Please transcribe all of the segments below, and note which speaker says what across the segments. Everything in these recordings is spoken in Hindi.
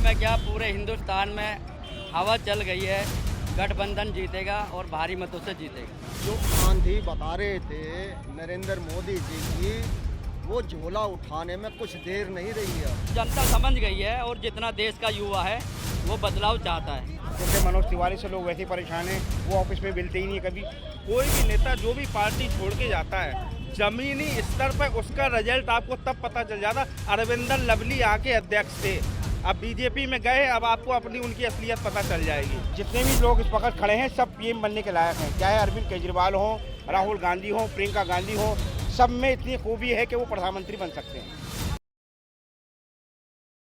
Speaker 1: में क्या पूरे हिंदुस्तान में हवा चल गई है, गठबंधन जीतेगा और भारी मतों से जीतेगा।
Speaker 2: जो आंधी बता रहे थे नरेंद्र मोदी जी की, वो झोला उठाने में कुछ देर नहीं रही है।
Speaker 1: जनता समझ गई है और जितना देश का युवा है वो बदलाव चाहता है।
Speaker 3: जैसे मनोज तिवारी से लोग वैसे ही परेशान हैं, वो ऑफिस में मिलते ही नहीं कभी।
Speaker 4: कोई भी नेता जो भी पार्टी छोड़ के जाता है, जमीनी स्तर पर उसका रिजल्ट आपको तब पता चल जाता। अरविंदर लवली यहाँ के अध्यक्ष थे, अब बीजेपी में गए, अब आपको अपनी उनकी असलियत पता चल जाएगी।
Speaker 3: जितने भी लोग इस वक्त खड़े हैं सब पीएम बनने के लायक हैं, चाहे अरविंद केजरीवाल हो, राहुल गांधी हो, प्रियंका गांधी हो, सब में इतनी खूबी है कि वो प्रधानमंत्री बन सकते हैं।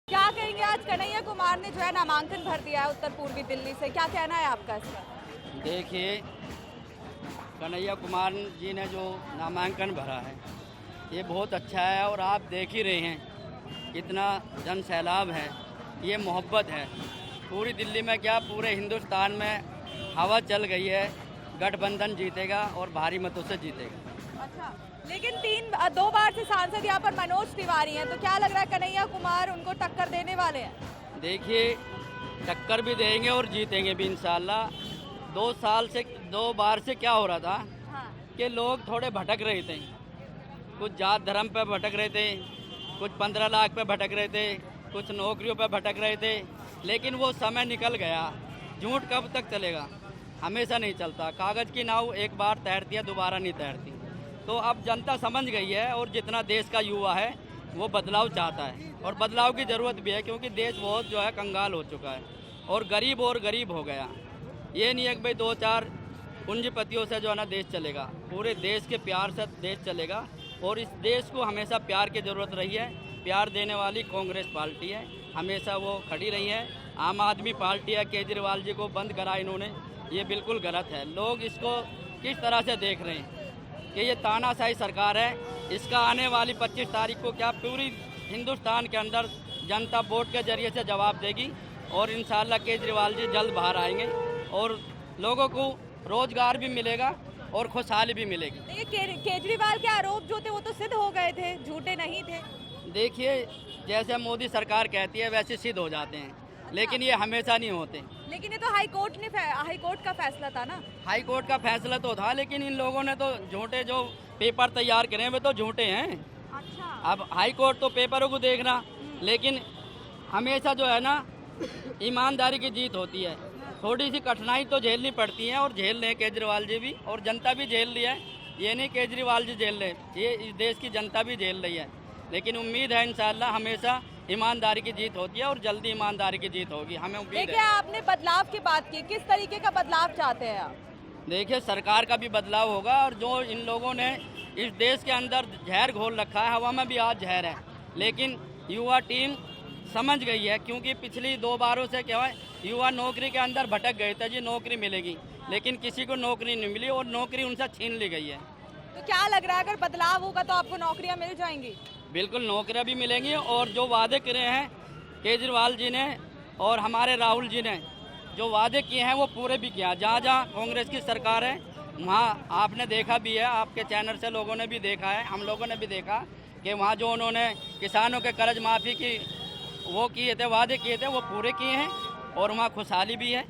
Speaker 5: क्या कहेंगे, आज कन्हैया कुमार ने जो है नामांकन भर दिया है उत्तर पूर्वी दिल्ली से, क्या कहना है आपका इसका?
Speaker 1: देखिए, कन्हैया कुमार जी ने जो नामांकन भरा है ये बहुत अच्छा है और आप देख ही रहे हैं कितना जन सैलाब है, ये मोहब्बत है। पूरी दिल्ली में क्या पूरे हिंदुस्तान में हवा चल गई है, गठबंधन जीतेगा और भारी मतों से जीतेगा।
Speaker 5: अच्छा, लेकिन 2 बार से सांसद यहाँ पर मनोज तिवारी हैं, तो क्या लग रहा है कन्हैया कुमार उनको टक्कर देने वाले हैं?
Speaker 1: देखिए, टक्कर भी देंगे और जीतेंगे भी इंशाल्लाह। 2 बार से क्या हो रहा था कि लोग थोड़े भटक रहे थे, कुछ जात धर्म पे भटक रहे थे, कुछ 15 लाख पे भटक रहे थे, कुछ नौकरियों पे भटक रहे थे, लेकिन वो समय निकल गया। झूठ कब तक चलेगा? हमेशा नहीं चलता। कागज़ की नाव एक बार तैरती है, दोबारा नहीं तैरती। तो अब जनता समझ गई है और जितना देश का युवा है वो बदलाव चाहता है और बदलाव की ज़रूरत भी है, क्योंकि देश बहुत जो है कंगाल हो चुका है और गरीब हो गया। ये नहीं है कि भाई 2-4 पूंजीपतियों से जो है ना देश चलेगा, पूरे देश के प्यार से देश चलेगा और इस देश को हमेशा प्यार की ज़रूरत रही है। प्यार देने वाली कांग्रेस पार्टी है, हमेशा वो खड़ी रही है। आम आदमी पार्टी है, केजरीवाल जी को बंद करा इन्होंने, ये बिल्कुल गलत है। लोग इसको किस तरह से देख रहे हैं कि ये तानाशाही सरकार है। इसका आने वाली 25 तारीख को क्या पूरी हिंदुस्तान के अंदर जनता वोट के जरिए से जवाब देगी और इंशाल्लाह केजरीवाल जी जल्द बाहर आएंगे और लोगों को रोजगार भी मिलेगा और खुशहाली भी मिलेगी।
Speaker 5: देखिए, केजरीवाल के आरोप जो थे वो तो सिद्ध हो गए थे, झूठे नहीं थे।
Speaker 1: देखिए, जैसे मोदी सरकार कहती है वैसे सिद्ध हो जाते हैं, लेकिन ये हमेशा नहीं होते।
Speaker 5: लेकिन ये तो हाई कोर्ट का फैसला था ना।
Speaker 1: हाई कोर्ट का फैसला तो था, लेकिन इन लोगों ने तो झूठे जो पेपर तैयार करे वे तो झूठे हैं।
Speaker 5: अच्छा,
Speaker 1: अब हाई कोर्ट तो पेपरों को देखना, लेकिन हमेशा जो है ना ईमानदारी की जीत होती है। थोड़ी सी कठिनाई तो झेलनी पड़ती है और झेल रहे हैं केजरीवाल जी भी और जनता भी झेल रही है। ये नहीं केजरीवाल जी झेल रहे, ये इस देश की जनता भी झेल रही है। लेकिन उम्मीद है इंशाल्लाह हमेशा ईमानदारी की जीत होती है और जल्दी ईमानदारी की जीत होगी, हमें उम्मीद है।
Speaker 5: देखिए, आपने बदलाव की बात की, किस तरीके का बदलाव चाहते हैं आप?
Speaker 1: देखिए, सरकार का भी बदलाव होगा और जो इन लोगों ने इस देश के अंदर जहर घोल रखा है, हवा में भी आज जहर है, लेकिन युवा टीम समझ गई है। क्योंकि पिछली 2 बारों से क्या है, युवा नौकरी के अंदर भटक गए थे, जी नौकरी मिलेगी, लेकिन किसी को नौकरी नहीं मिली और नौकरी उनसे छीन ली गई है।
Speaker 5: तो क्या लग रहा है, अगर बदलाव होगा तो आपको नौकरियां मिल जाएंगी?
Speaker 1: बिल्कुल, नौकरियां भी मिलेंगी और जो वादे करे हैं केजरीवाल जी ने और हमारे राहुल जी ने जो वादे किए हैं वो पूरे भी किया। जहाँ जहाँ कांग्रेस की सरकार है वहाँ आपने देखा भी है, आपके चैनल से लोगों ने भी देखा है, हम लोगों ने भी देखा कि वहाँ जो उन्होंने किसानों के कर्ज माफ़ी की वो किए थे, वादे किए थे, वो पूरे किए हैं और वहाँ खुशहाली भी है।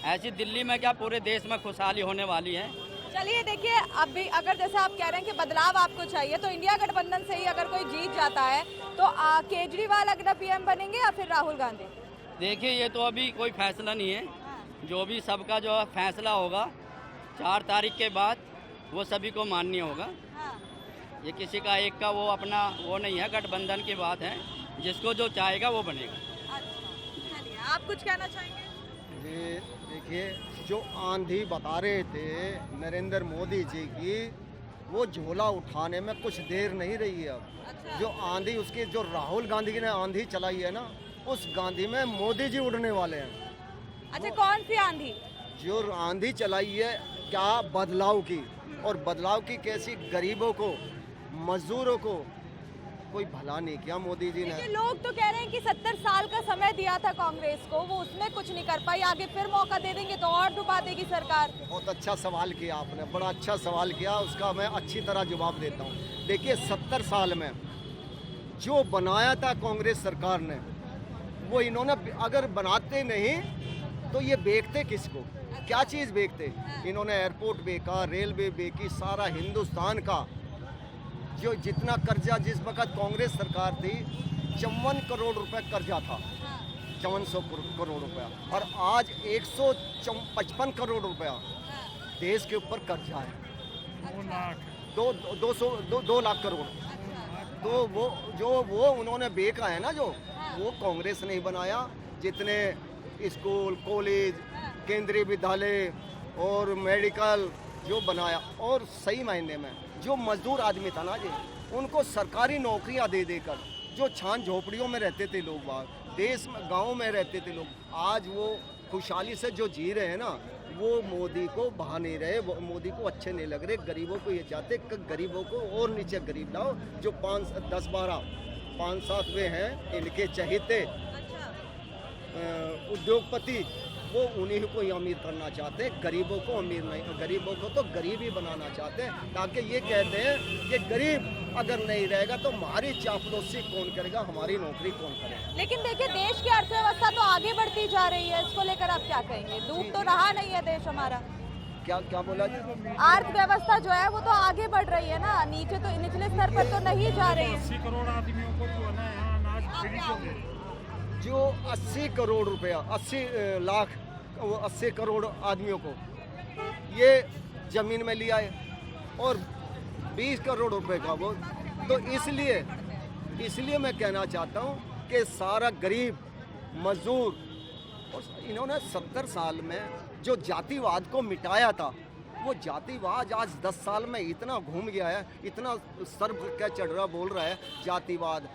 Speaker 1: ऐसी दिल्ली में क्या पूरे देश में खुशहाली होने वाली है।
Speaker 5: चलिए, देखिए, अब भी अगर जैसे आप कह रहे हैं कि बदलाव आपको चाहिए, तो इंडिया गठबंधन से ही अगर कोई जीत जाता है तो केजरीवाल अगला पीएम बनेंगे या फिर राहुल गांधी?
Speaker 1: देखिए, ये तो अभी कोई फैसला नहीं है, जो भी सबका जो फैसला होगा 4 तारीख के बाद वो सभी को मान्य होगा। ये किसी का एक का वो अपना वो नहीं है, गठबंधन की बात है, जिसको जो चाहेगा वो बनेगा।
Speaker 5: अच्छा, चलिए, आप कुछ कहना चाहेंगे?
Speaker 2: ये देखिए, जो आंधी बता रहे थे नरेंद्र मोदी जी की, वो झोला उठाने में कुछ देर नहीं रही है।
Speaker 5: अच्छा।
Speaker 2: जो आंधी उसकी जो राहुल गांधी ने आंधी चलाई है ना, उस गांधी में मोदी जी उड़ने वाले हैं।
Speaker 5: अच्छा, कौन सी आंधी?
Speaker 2: जो आंधी चलाई है क्या बदलाव की, और बदलाव की कैसी, गरीबों को, मजदूरों को कोई भला नहीं किया मोदी जी ने।
Speaker 5: लोग तो कह रहे हैं कि 70 साल का समय दिया था कांग्रेस को, वो उसमें कुछ नहीं कर पाई, आगे फिर मौका दे देंगे तो और डुबा देगी सरकार।
Speaker 2: बहुत अच्छा सवाल किया आपने, बड़ा अच्छा सवाल किया, उसका मैं अच्छी तरह जवाब देता हूँ। देखिए, 70 साल में जो बनाया था कांग्रेस सरकार ने वो इन्होंने अगर बनाते नहीं तो ये बेचते किसको, क्या चीज़ बेचते? इन्होंने एयरपोर्ट बेचा, रेलवे बेची, सारा हिंदुस्तान का जो जितना कर्जा जिस वक्त कांग्रेस सरकार थी 54 करोड़ रुपए कर्जा था, 5400 करोड़ रुपया, और आज 155 करोड़ रुपया देश के ऊपर कर्जा है। 2 लाख करोड़। तो वो उन्होंने बेचा है ना, जो वो कांग्रेस नहीं बनाया। जितने स्कूल, कॉलेज, केंद्रीय विद्यालय और मेडिकल जो बनाया, और सही मायने में जो मजदूर आदमी था ना जी, उनको सरकारी नौकरियां दे देकर, जो छान झोपड़ियों में रहते थे लोग, बाहर देश में गाँव में रहते थे लोग, आज वो खुशहाली से जो जी रहे हैं ना, वो मोदी को बहा नहीं रहे, वो मोदी को अच्छे नहीं लग रहे। गरीबों को ये चाहते कि गरीबों को और नीचे गरीब लाओ, जो 5-7 वे हैं इनके चहेते उद्योगपति, वो उन्हीं को ही अमीर करना चाहते हैं, गरीबों को अमीर नहीं, गरीबों को तो गरीब ही बनाना चाहते हैं, ताकि ये कहते हैं कि गरीब अगर नहीं रहेगा तो हमारी चापलूसी कौन करेगा, हमारी नौकरी कौन करेगा।
Speaker 5: लेकिन देखिए, देश की अर्थव्यवस्था तो आगे बढ़ती जा रही है, इसको लेकर आप क्या कहेंगे? डूब तो रहा नहीं है देश हमारा।
Speaker 2: क्या बोला जी?
Speaker 5: अर्थव्यवस्था जो है वो तो आगे बढ़ रही है ना, नीचे तो निचले स्तर पर तो नहीं जा रही है।
Speaker 6: 80 करोड़ आदमियों को जो है ना यहाँ अनाज फ्री क्यों दे?
Speaker 2: जो 80 करोड़ रुपया, 80 लाख, 80 करोड़ आदमियों को ये ज़मीन में लिया है, और 20 करोड़ रुपए का वो, तो इसलिए मैं कहना चाहता हूँ कि सारा गरीब मजदूर, और इन्होंने 70 साल में जो जातिवाद को मिटाया था, वो जातिवाद आज 10 साल में इतना घूम गया है, इतना सर क्या चढ़ रहा बोल रहा है जातिवाद,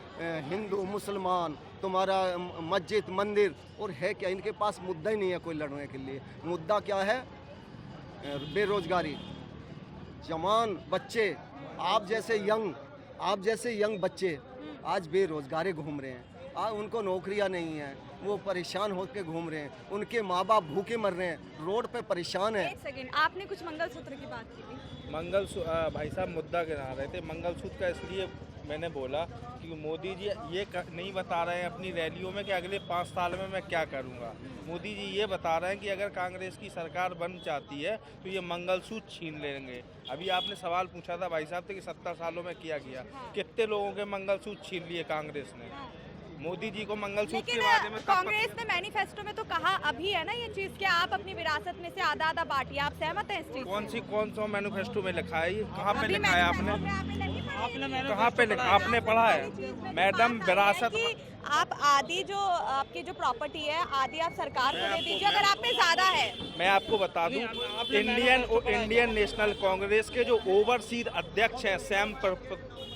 Speaker 2: हिंदू मुसलमान, तुम्हारा मस्जिद मंदिर, और है क्या? इनके पास मुद्दा ही नहीं है कोई लड़ने के लिए। मुद्दा क्या है? बेरोजगारी, जवान बच्चे, आप जैसे यंग बच्चे आज बेरोजगारी घूम रहे हैं, आज उनको नौकरियां नहीं हैं, वो परेशान होकर घूम रहे हैं, उनके माँ बाप भूखे मर रहे हैं, रोड पे परेशान है।
Speaker 5: एक सेकंड, आपने कुछ मंगलसूत्र की बात की थी।
Speaker 4: भाई साहब मुद्दा गिना रहे थे मंगलसूत्र का, इसलिए मैंने बोला कि मोदी जी ये नहीं बता रहे हैं अपनी रैलियों में कि अगले 5 साल में मैं क्या करूंगा। मोदी जी ये बता रहे हैं कि अगर कांग्रेस की सरकार बन जाती है तो ये मंगलसूत्र छीन लेंगे। अभी आपने सवाल पूछा था भाई साहब से कि 70 सालों में किया गया, कितने लोगों के मंगलसूत्र छीन लिए कांग्रेस ने। मोदी जी को मंगलसूत्र के बारे में
Speaker 5: कांग्रेस ने मैनिफेस्टो में तो कहा अभी है ना ये चीज कि आप अपनी विरासत में से आधा बांटिए, आप सहमत हैं इस चीज?
Speaker 4: कौन सा मैनिफेस्टो में लिखा है? ये कहाँ पे लिखा है? आपने कहाँ पे लिखा? आपने पढ़ा है मैडम? विरासत
Speaker 5: आप आधी जो आपकी जो प्रॉपर्टी है आधी आप सरकार को दे दीजिए अगर आप में ज्यादा है।
Speaker 4: मैं आपको बता दूं, इंडियन नेशनल कांग्रेस के जो ओवरसीज अध्यक्ष है सैम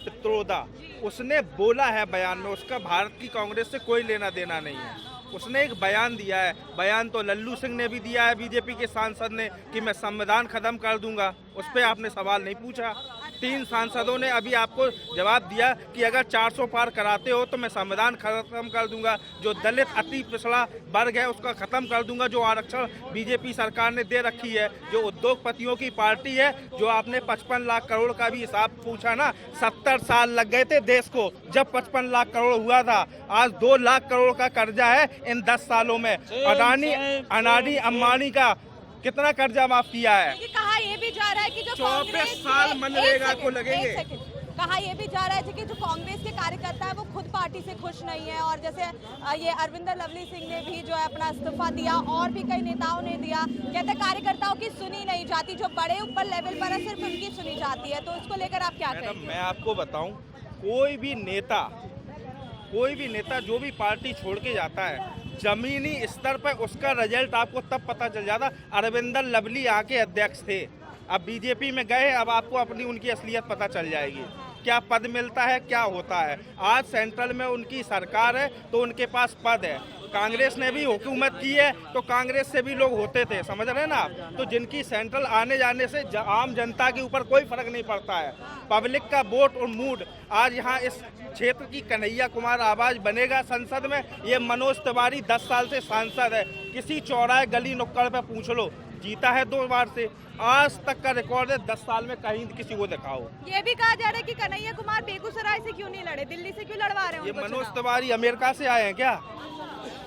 Speaker 4: पित्रोदा, उसने बोला है बयान में, उसका भारत की कांग्रेस से कोई लेना देना नहीं है। उसने एक बयान दिया है, बयान तो लल्लू सिंह ने भी दिया है बीजेपी के सांसद ने, कि मैं संविधान खत्म कर दूंगा। उस पर आपने सवाल नहीं पूछा। 3 सांसदों ने अभी आपको जवाब दिया कि अगर 400 पार कराते हो तो मैं संविधान खत्म कर दूंगा, जो दलित अति पिछड़ा वर्ग है उसका खत्म कर दूंगा, जो आरक्षण बीजेपी सरकार ने दे रखी है, जो उद्योगपतियों की पार्टी है, जो आपने 55 लाख करोड़ का भी हिसाब पूछा ना, 70 साल लग गए थे देश को जब 55 लाख करोड़ हुआ था। आज 2 लाख करोड़ का कर्जा है इन 10 सालों में। अडानी अंबानी का कितना कर्जा माफ किया है?
Speaker 5: कहा ये भी जा रहा है कि जो
Speaker 4: 24 साल मनरेगा को लगेंगे।
Speaker 5: कहा ये भी जा रहा है कि जो कांग्रेस के कार्यकर्ता है वो खुद पार्टी से खुश नहीं है, और जैसे ये अरविंदर लवली सिंह ने भी जो है अपना इस्तीफा दिया, और भी कई नेताओं ने दिया। कहते कार्यकर्ताओं की सुनी नहीं जाती, जो बड़े ऊपर लेवल पर है सिर्फ उनकी सुनी जाती है। तो इसको लेकर आप क्या कहेंगे?
Speaker 4: मैं आपको बताऊं, कोई भी नेता जो भी पार्टी छोड़ के जाता है, जमीनी स्तर पर उसका रिजल्ट आपको तब पता चल जाता। अरविंदर लवली आके अध्यक्ष थे, अब बीजेपी में गए, अब आपको अपनी उनकी असलियत पता चल जाएगी, क्या पद मिलता है, क्या होता है। आज सेंट्रल में उनकी सरकार है तो उनके पास पद है। कांग्रेस ने भी हुकूमत की है तो कांग्रेस से भी लोग होते थे, समझ रहे हैं ना आप? तो जिनकी सेंट्रल आने जाने से आम जनता के ऊपर कोई फर्क नहीं पड़ता है। पब्लिक का वोट और मूड, आज यहाँ इस क्षेत्र की कन्हैया कुमार आवाज बनेगा संसद में। ये मनोज तिवारी 10 साल से सांसद है, किसी चौराहे गली नुक्कड़ पे पूछ लो, जीता है 2 बार से, आज तक का रिकॉर्ड है। 10 साल में कहीं किसी को दिखाओ।
Speaker 5: ये भी कहा जा रहा है कि कन्हैया कुमार बेगूसराय से क्यों नहीं लड़े, दिल्ली से क्यों लड़वा रहे हैं?
Speaker 4: ये मनोज तिवारी अमेरिका से आए हैं क्या?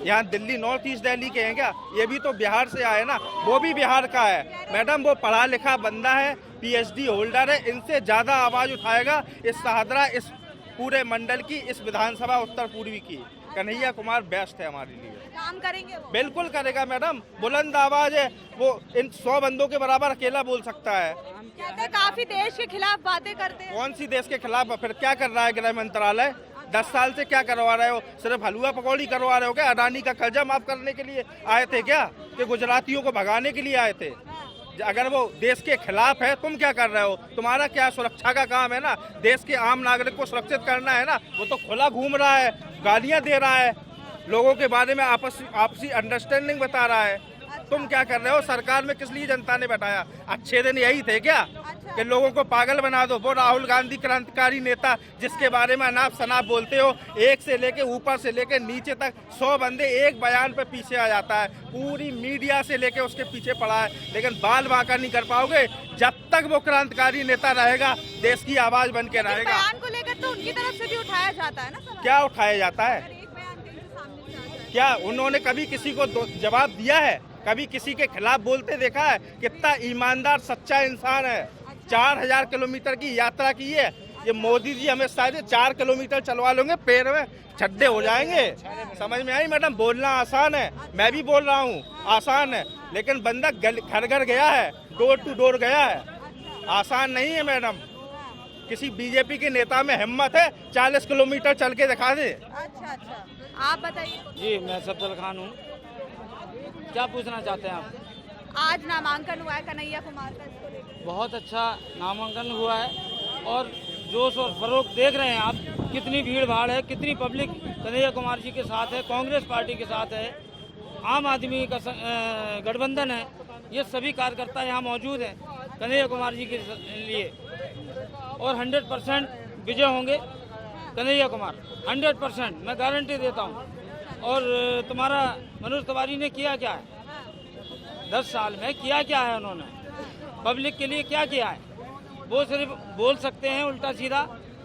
Speaker 4: यहाँ दिल्ली नॉर्थ ईस्ट दिल्ली के हैं क्या? ये भी तो बिहार से आए ना, वो भी बिहार का है मैडम। वो पढ़ा लिखा बंदा है, PhD होल्डर है, इनसे ज़्यादा आवाज़ उठाएगा इस शाहदरा, इस पूरे मंडल की, इस विधानसभा उत्तर पूर्वी की। कन्हैया कुमार बेस्ट है हमारे लिए।
Speaker 5: काम करेंगे वो?
Speaker 4: बिल्कुल करेगा मैडम, बुलंद आवाज है वो, इन 100 बंदों के बराबर अकेला बोल सकता है।
Speaker 5: कहते हैं काफी देश के खिलाफ बातें करते हैं।
Speaker 4: कौन सी देश के खिलाफ? फिर क्या कर रहा है गृह मंत्रालय? 10 साल से क्या करवा रहे हो? सिर्फ हलवा पकौड़ी करवा रहे हो क्या? अडानी का कर्जा माफ करने के लिए आए थे क्या, कि गुजरातियों को भगाने के लिए आए थे? अगर वो देश के खिलाफ है, तुम क्या कर रहे हो? तुम्हारा क्या सुरक्षा का काम है ना, देश के आम नागरिक को सुरक्षित करना है ना। वो तो खुला घूम रहा है, गालियां दे रहा है, लोगों के बारे में आपसी अंडरस्टैंडिंग बता रहा है। तुम क्या कर रहे हो? सरकार में किस लिए जनता ने बैठाया? अच्छे दिन यही थे क्या कि लोगों को पागल बना दो? वो राहुल गांधी क्रांतिकारी नेता जिसके बारे में अनाप शनाप बोलते हो, एक से लेके ऊपर से लेके नीचे तक 100 बंदे एक बयान पे पीछे आ जाता है, पूरी मीडिया से लेके उसके पीछे पड़ा है, लेकिन बाल बांका नहीं कर पाओगे जब तक वो क्रांतिकारी नेता रहेगा, देश की आवाज बन के रहेगा।
Speaker 5: बयान को लेकर तो उनकी तरफ से भी उठाया जाता है ना सवाल।
Speaker 4: क्या उठाया जाता है?
Speaker 5: एक बयान कहीं से सामने से आ जाए।
Speaker 4: क्या उन्होंने कभी किसी को जवाब दिया है? कभी किसी के खिलाफ बोलते देखा है? कितना ईमानदार सच्चा इंसान है। 4000 किलोमीटर की यात्रा की है ये मोदी जी, हमें शायद 4 किलोमीटर चलवा लोगे, पैर में छड्डे हो जाएंगे। समझ में आई मैडम? बोलना आसान है, मैं भी बोल रहा हूँ आसान है, लेकिन बंदा घर घर गया है, डोर टू डोर गया है, आसान नहीं है मैडम। किसी बीजेपी के नेता में हिम्मत है 40 किलोमीटर चल के दिखा दे।
Speaker 5: अच्छा अच्छा, आप बताइए।
Speaker 1: जी मैं सफदर खान हूँ, क्या पूछना चाहते हैं आप?
Speaker 5: आज नामांकन हुआ है कन्हैया कुमार का, इसको लेकर
Speaker 1: बहुत अच्छा नामांकन हुआ है और जोश और फरोख देख रहे हैं आप, कितनी भीड़ भाड़ है, कितनी पब्लिक कन्हैया कुमार जी के साथ है, कांग्रेस पार्टी के साथ है, आम आदमी का गठबंधन है, ये सभी कार्यकर्ता यहाँ मौजूद हैं कन्हैया कुमार जी के लिए और 100% विजय होंगे कन्हैया कुमार, 100% मैं गारंटी देता हूँ। और तुम्हारा मनोज तिवारी ने किया क्या है 10 साल में? किया क्या है उन्होंने पब्लिक के लिए? क्या किया है? वो सिर्फ बोल सकते हैं उल्टा सीधा,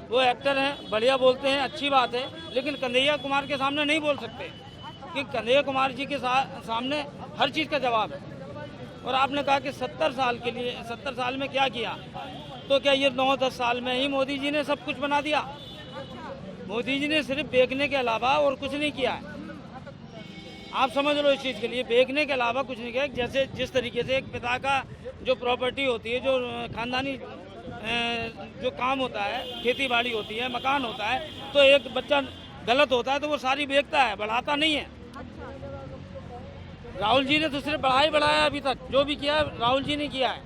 Speaker 1: वो एक्टर हैं, बढ़िया बोलते हैं, अच्छी बात है, लेकिन कन्हैया कुमार के सामने नहीं बोल सकते, कि कन्हैया कुमार जी के सामने हर चीज़ का जवाब है। और आपने कहा कि 70 साल के लिए, 70 साल में क्या किया, तो क्या ये 9-10 साल में ही मोदी जी ने सब कुछ बना दिया? मोदी जी ने सिर्फ बेचने के अलावा और कुछ नहीं किया है। आप समझ लो इस चीज़ के लिए, बेचने के अलावा कुछ नहीं किया। जैसे जिस तरीके से एक पिता का जो प्रॉपर्टी होती है, जो खानदानी जो काम होता है, खेती बाड़ी होती है, मकान होता है, तो एक बच्चा गलत होता है तो वो सारी बेचता है, बढ़ाता नहीं है। राहुल जी ने तो सिर्फ बढ़ाया अभी तक, जो भी किया राहुल जी ने किया है,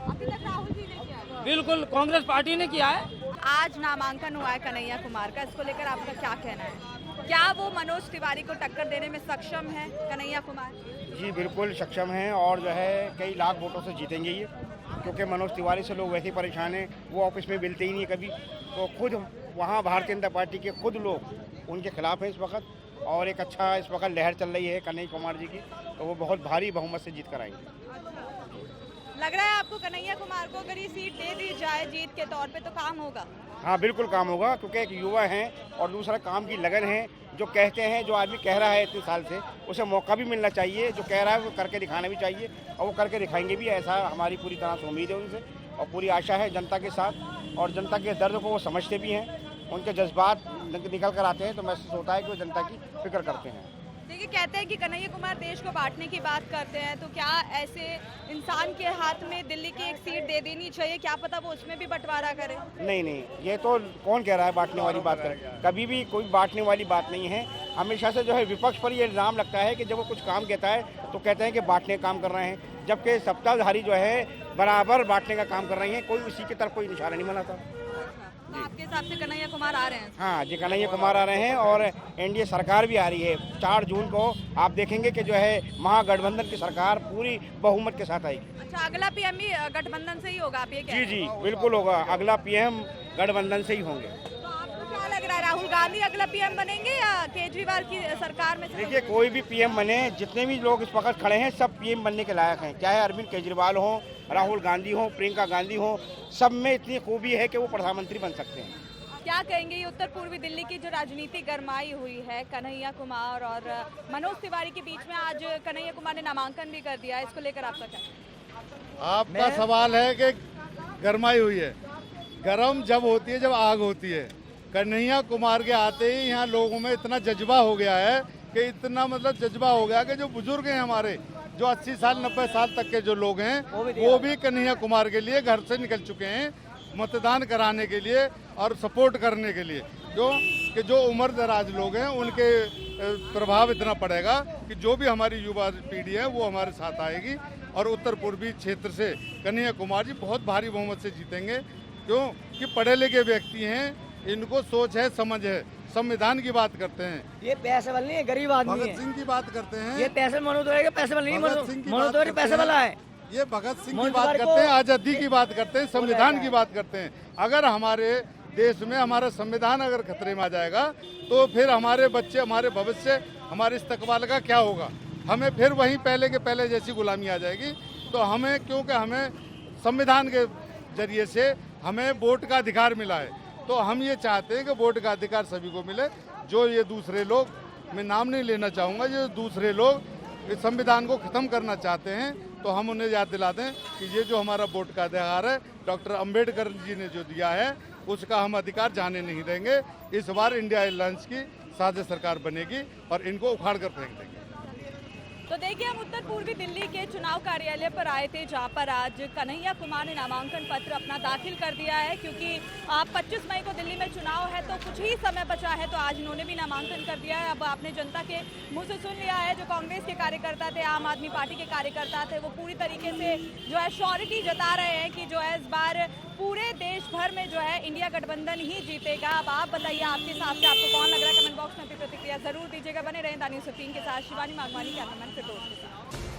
Speaker 5: अभी तक राहुल जी ने किया है।
Speaker 1: बिल्कुल कांग्रेस पार्टी ने किया है।
Speaker 5: आज नामांकन हुआ है कन्हैया कुमार का, इसको लेकर आपका क्या कहना है? क्या वो मनोज तिवारी को टक्कर देने में सक्षम है कन्हैया कुमार?
Speaker 3: जी बिल्कुल सक्षम हैं और जो है कई लाख वोटों से जीतेंगे ये, क्योंकि मनोज तिवारी से लोग वैसे ही परेशान हैं, वो ऑफिस में मिलते ही नहीं कभी, तो खुद वहाँ भारतीय जनता पार्टी के खुद लोग उनके खिलाफ हैं इस वक्त, और एक अच्छा इस वक्त लहर चल रही है कन्हैया कुमार जी की, तो वो बहुत भारी बहुमत से जीत कर आएंगे।
Speaker 5: लग रहा है आपको कन्हैया कुमार को अगर ये सीट दे दी जाए जीत के तौर पे तो काम होगा?
Speaker 3: हाँ बिल्कुल काम होगा, क्योंकि एक युवा हैं और दूसरा काम की लगन है। जो कहते हैं, जो आदमी कह रहा है इतने साल से, उसे मौका भी मिलना चाहिए, जो कह रहा है वो करके दिखाना भी चाहिए, और वो करके दिखाएंगे भी, ऐसा हमारी पूरी तरह से उम्मीद है उनसे और पूरी आशा है जनता के साथ। और जनता के दर्द को वो समझते भी हैं, उनके जज्बात निकल कर आते हैं, तो महसूस होता है कि वो जनता की फिक्र करते हैं।
Speaker 5: देखिए, कहते हैं कि कन्हैया कुमार देश को बांटने की बात करते हैं, तो क्या ऐसे इंसान के हाथ में दिल्ली की एक सीट दे देनी चाहिए? क्या पता वो उसमें भी बंटवारा करे?
Speaker 3: नहीं, ये तो कौन कह रहा है बांटने वाली बात करे? कभी भी कोई बांटने वाली बात नहीं है। हमेशा से जो है विपक्ष पर ये इल्ज़ाम लगता है कि जब वो कुछ काम कहता है तो कहते हैं कि बांटने का काम कर रहे हैं, जबकि सत्ताधारी जो है बराबर बांटने का काम कर रही हैं, कोई उसी की तरफ कोई निशाना नहीं बनाता।
Speaker 5: तो आपके हिसाब से कन्हैया कुमार आ रहे हैं?
Speaker 3: हाँ जी, कन्हैया कुमार आ रहे हैं और एनडीए सरकार भी आ रही है। 4 जून को आप देखेंगे कि जो है महागठबंधन की सरकार पूरी बहुमत के साथ आएगी।
Speaker 5: अच्छा, अगला पीएम भी गठबंधन से ही होगा, आप ये कह रहे हैं?
Speaker 3: जी बिल्कुल होगा, अगला पीएम गठबंधन से ही होंगे।
Speaker 5: तो आपको क्या लग रहा है, राहुल गांधी अगला पीएम बनेंगे या केजरीवाल की सरकार में से?
Speaker 3: देखिए, कोई भी पीएम बने, जितने भी लोग इस वक्त खड़े हैं सब पीएम बनने के लायक हैं, चाहे अरविंद केजरीवाल हो, राहुल गांधी हो, प्रियंका गांधी हो, सब में इतनी खूबी है कि वो प्रधानमंत्री बन सकते हैं।
Speaker 5: क्या कहेंगे ये उत्तर पूर्वी दिल्ली की जो राजनीति गरमाई हुई है कन्हैया कुमार और मनोज तिवारी के बीच में, आज कन्हैया कुमार ने नामांकन भी कर दिया, इसको लेकर आपका क्या?
Speaker 6: आपका सवाल है कि गरमाई हुई है। गरम जब होती है जब आग होती है। कन्हैया कुमार के आते ही यहाँ लोगों में इतना जज्बा हो गया है कि इतना मतलब जज्बा हो गया कि जो बुजुर्ग हैं हमारे, जो 80 साल 90 साल तक के जो लोग हैं वो भी कन्हैया कुमार के लिए घर से निकल चुके हैं मतदान कराने के लिए और सपोर्ट करने के लिए। जो उम्र दराज लोग हैं उनके प्रभाव इतना पड़ेगा कि जो भी हमारी युवा पीढ़ी है वो हमारे साथ आएगी और उत्तर पूर्वी क्षेत्र से कन्हैया कुमार जी बहुत भारी बहुमत से जीतेंगे। क्यों कि पढ़े लिखे व्यक्ति हैं, इनको सोच है, समझ है, संविधान की बात करते हैं।
Speaker 7: ये पैसे वाला नहीं है, गरीब आदमी है।
Speaker 6: भगत सिंह की बात करते हैं।
Speaker 7: ये पैसे मनोदोरी पैसे वाला नहीं, मनोदोरी पैसे वाला है।
Speaker 6: ये भगत सिंह की बात करते हैं, आजादी की बात करते हैं, संविधान की बात करते हैं। अगर हमारे देश में हमारा संविधान अगर खतरे में आ जाएगा तो फिर हमारे बच्चे, हमारे भविष्य, हमारे इस्तकबाल का क्या होगा? हमें फिर वहीं पहले के पहले जैसी गुलामी आ जाएगी। तो हमें, क्योंकि हमें संविधान के जरिए से हमें वोट का अधिकार मिला है, तो हम ये चाहते हैं कि वोट का अधिकार सभी को मिले। जो ये दूसरे लोग, मैं नाम नहीं लेना चाहूँगा, जो दूसरे लोग इस संविधान को ख़त्म करना चाहते हैं, तो हम उन्हें याद दिला दें कि ये जो हमारा वोट का अधिकार है डॉक्टर अंबेडकर जी ने जो दिया है उसका हम अधिकार जाने नहीं देंगे। इस बार इंडिया अलायंस की साझा सरकार बनेगी और इनको उखाड़ कर फेंक देंगे।
Speaker 5: तो देखिए, हम उत्तर पूर्वी दिल्ली के चुनाव कार्यालय पर आए थे जहां पर आज कन्हैया कुमार ने नामांकन पत्र अपना दाखिल कर दिया है, क्योंकि 25 मई को दिल्ली में चुनाव है तो कुछ ही समय बचा है, तो आज इन्होंने भी नामांकन कर दिया है। अब आपने जनता के मुंह से सुन लिया है, जो कांग्रेस के कार्यकर्ता थे, आम आदमी पार्टी के कार्यकर्ता थे, वो पूरी तरीके से जो है श्योरिटी जता रहे हैं कि जो है इस बार पूरे देश भर में जो है इंडिया गठबंधन ही जीतेगा। अब आप बताइए, आपके हिसाब से आपको कौन लग रहा है? कमेंट बॉक्स में अपनी प्रतिक्रिया जरूर दीजिएगा। बने रहें दा न्यूज़ 15 के साथ। शिवानी मागवानी, कैमरामैन फिरदौस के साथ।